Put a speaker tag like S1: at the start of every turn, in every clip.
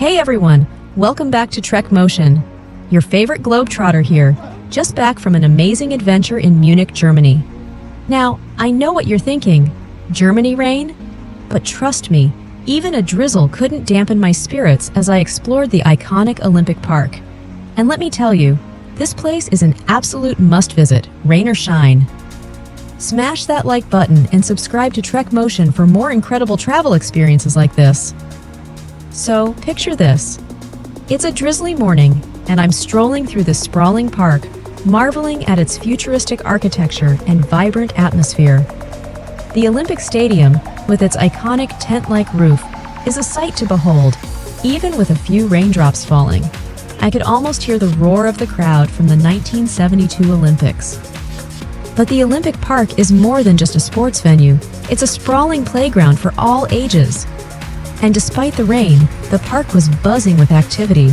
S1: Hey everyone, welcome back to Trek Motion. Your favorite globetrotter here, just back from an amazing adventure in Munich, Germany. Now, I know what you're thinking, Germany rain? But trust me, even a drizzle couldn't dampen my spirits as I explored the iconic Olympiapark. And let me tell you, this place is an absolute must-visit, rain or shine. Smash that like button and subscribe to Trek Motion for more incredible travel experiences like this. So, picture this. It's a drizzly morning, and I'm strolling through this sprawling park, marveling at its futuristic architecture and vibrant atmosphere. The Olympic Stadium, with its iconic tent-like roof, is a sight to behold, even with a few raindrops falling. I could almost hear the roar of the crowd from the 1972 Olympics. But the Olympiapark is more than just a sports venue. It's a sprawling playground for all ages. And despite the rain, the park was buzzing with activity.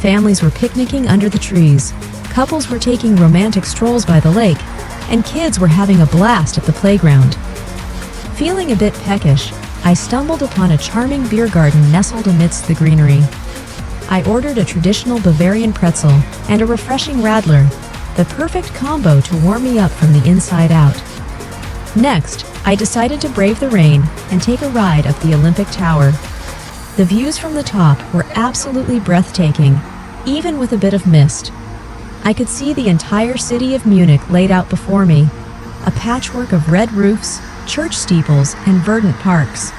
S1: Families were picnicking under the trees, couples were taking romantic strolls by the lake, and kids were having a blast at the playground. Feeling a bit peckish, I stumbled upon a charming beer garden nestled amidst the greenery. I ordered a traditional Bavarian pretzel and a refreshing radler, the perfect combo to warm me up from the inside out. Next, I decided to brave the rain and take a ride up the Olympic Tower. The views from the top were absolutely breathtaking, even with a bit of mist. I could see the entire city of Munich laid out before me, a patchwork of red roofs, church steeples, and verdant parks.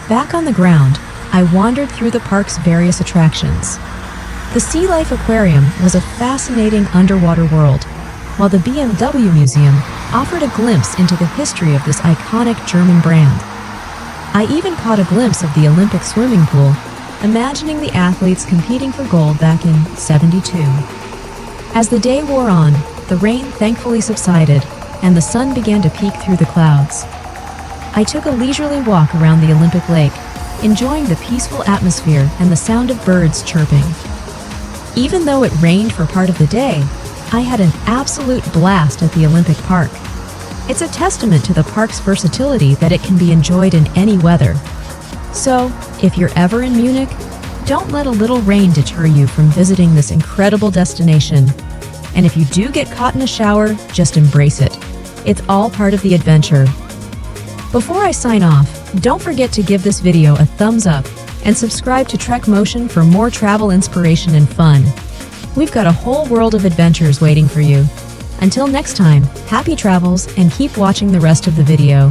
S1: Back on the ground, I wandered through the park's various attractions. The Sea Life Aquarium was a fascinating underwater world, while the BMW Museum offered a glimpse into the history of this iconic German brand. I even caught a glimpse of the Olympic swimming pool, imagining the athletes competing for gold back in '72. As the day wore on, the rain thankfully subsided, and the sun began to peek through the clouds. I took a leisurely walk around the Olympic Lake, enjoying the peaceful atmosphere and the sound of birds chirping. Even though it rained for part of the day, I had an absolute blast at the Olympiapark. It's a testament to the park's versatility that it can be enjoyed in any weather. So, if you're ever in Munich, don't let a little rain deter you from visiting this incredible destination. And if you do get caught in a shower, just embrace it. It's all part of the adventure. Before I sign off, don't forget to give this video a thumbs up and subscribe to Trek Motion for more travel inspiration and fun. We've got a whole world of adventures waiting for you. Until next time, happy travels and keep watching the rest of the video.